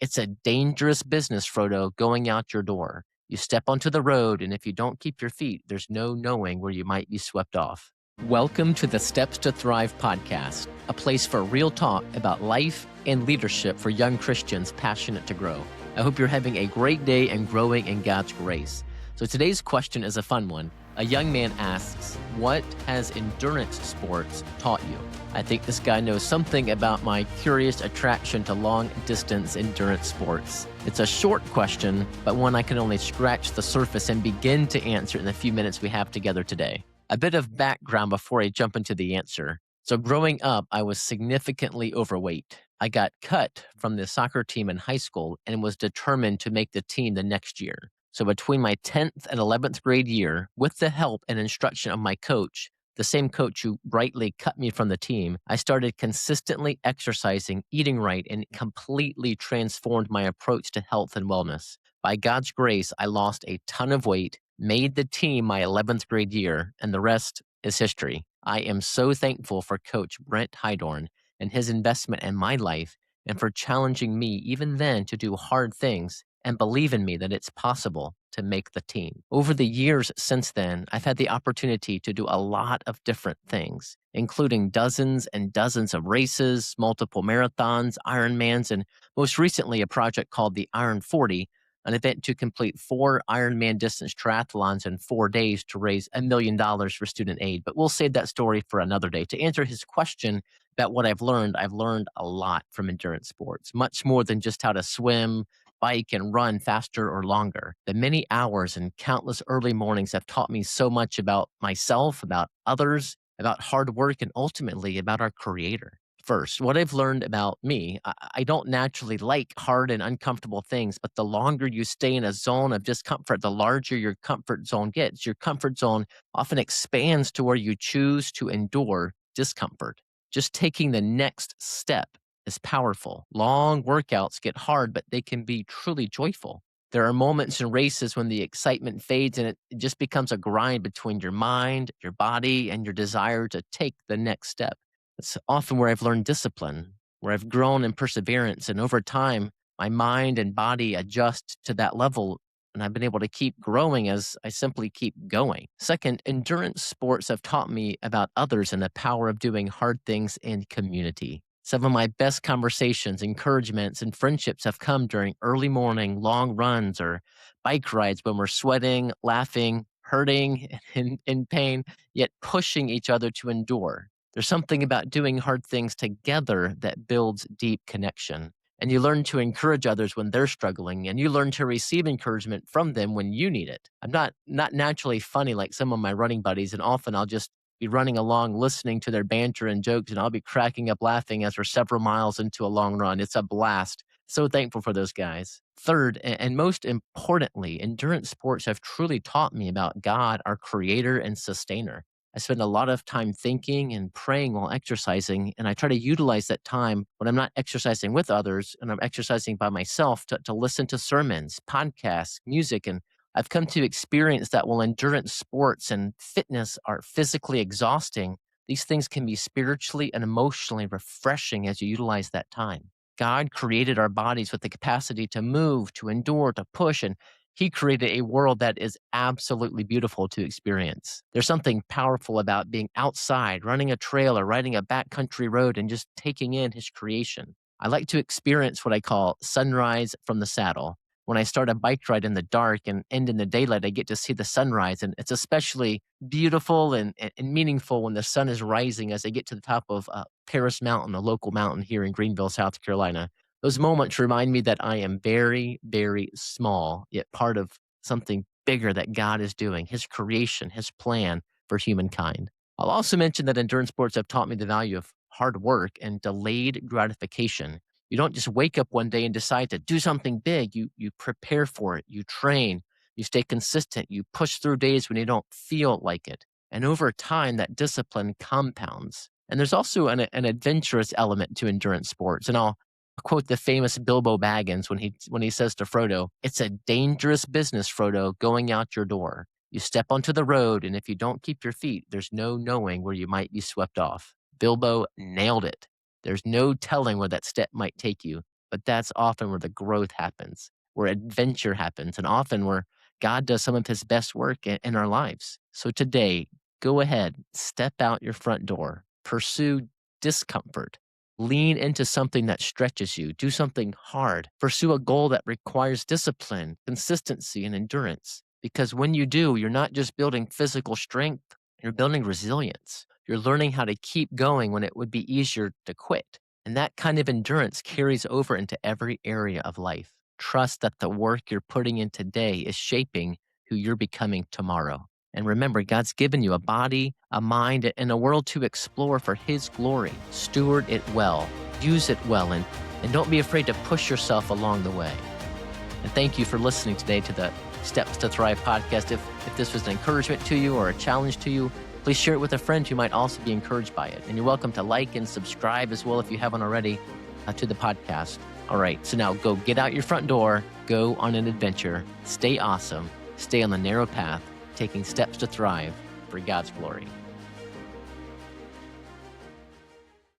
It's a dangerous business, Frodo, going out your door. You step onto the road, and if you don't keep your feet, there's no knowing where you might be swept off. Welcome to the Steps to Thrive podcast, a place for real talk about life and leadership for young Christians passionate to grow. I hope you're having a great day and growing in God's grace. So today's question is a fun one. A young man asks, what has endurance sports taught you? I think this guy knows something about my curious attraction to long-distance endurance sports. It's a short question, but one I can only scratch the surface and begin to answer in the few minutes we have together today. A bit of background before I jump into the answer. So growing up, I was significantly overweight. I got cut from the soccer team in high school and was determined to make the team the next year. So between my 10th and 11th grade year, with the help and instruction of my coach, the same coach who rightly cut me from the team, I started consistently exercising, eating right, and completely transformed my approach to health and wellness. By God's grace, I lost a ton of weight, made the team my 11th grade year, and the rest is history. I am so thankful for Coach Brent Hydorn and his investment in my life and for challenging me even then to do hard things and believe in me that it's possible to make the team. Over the years since then, I've had the opportunity to do a lot of different things, including dozens and dozens of races, multiple marathons, Ironmans, and most recently a project called the Iron 40, an event to complete 4 Ironman distance triathlons in 4 days to raise $1 million for student aid. But we'll save that story for another day. To answer his question about what I've learned a lot from endurance sports, much more than just how to swim, bike, and run faster or longer. The many hours and countless early mornings have taught me so much about myself, about others, about hard work, and ultimately about our Creator. First, what I've learned about me, I don't naturally like hard and uncomfortable things, but the longer you stay in a zone of discomfort, the larger your comfort zone gets. Your comfort zone often expands to where you choose to endure discomfort. Just taking the next step is powerful. Long workouts get hard, but they can be truly joyful. There are moments in races when the excitement fades and it just becomes a grind between your mind, your body, and your desire to take the next step. It's often where I've learned discipline, where I've grown in perseverance, and over time, my mind and body adjust to that level, and I've been able to keep growing as I simply keep going. Second, endurance sports have taught me about others and the power of doing hard things in community. Some of my best conversations, encouragements, and friendships have come during early morning long runs or bike rides when we're sweating, laughing, hurting, and in pain, yet pushing each other to endure. There's something about doing hard things together that builds deep connection. And you learn to encourage others when they're struggling, and you learn to receive encouragement from them when you need it. I'm not naturally funny like some of my running buddies, and often I'll just be running along listening to their banter and jokes, and I'll be cracking up laughing as we're several miles into a long run. It's a blast. So thankful for those guys. Third, and most importantly, endurance sports have truly taught me about God, our creator and sustainer. I spend a lot of time thinking and praying while exercising, and I try to utilize that time when I'm not exercising with others and I'm exercising by myself to listen to sermons, podcasts, music, and I've come to experience that while endurance sports and fitness are physically exhausting, these things can be spiritually and emotionally refreshing as you utilize that time. God created our bodies with the capacity to move, to endure, to push, and He created a world that is absolutely beautiful to experience. There's something powerful about being outside, running a trail or riding a backcountry road and just taking in His creation. I like to experience what I call sunrise from the saddle. When I start a bike ride in the dark and end in the daylight, I get to see the sunrise. And it's especially beautiful and meaningful when the sun is rising as I get to the top of Paris Mountain, a local mountain here in Greenville, South Carolina. Those moments remind me that I am very, very small, yet part of something bigger that God is doing, His creation, His plan for humankind. I'll also mention that endurance sports have taught me the value of hard work and delayed gratification. You don't just wake up one day and decide to do something big. You prepare for it. You train. You stay consistent. You push through days when you don't feel like it. And over time, that discipline compounds. And there's also an adventurous element to endurance sports. And I'll quote the famous Bilbo Baggins when he says to Frodo, "It's a dangerous business, Frodo, going out your door. You step onto the road, and if you don't keep your feet, there's no knowing where you might be swept off." Bilbo nailed it. There's no telling where that step might take you, but that's often where the growth happens, where adventure happens, and often where God does some of his best work in our lives. So today, go ahead, step out your front door, pursue discomfort, lean into something that stretches you, do something hard, pursue a goal that requires discipline, consistency, and endurance. Because when you do, you're not just building physical strength, you're building resilience. You're learning how to keep going when it would be easier to quit. And that kind of endurance carries over into every area of life. Trust that the work you're putting in today is shaping who you're becoming tomorrow. And remember, God's given you a body, a mind, and a world to explore for his glory. Steward it well, use it well, and don't be afraid to push yourself along the way. And thank you for listening today to the Steps to Thrive podcast. If this was an encouragement to you or a challenge to you, please share it with a friend who might also be encouraged by it. And you're welcome to like and subscribe as well if you haven't already to the podcast. All right, so now go get out your front door, go on an adventure, stay awesome, stay on the narrow path, taking steps to thrive for God's glory.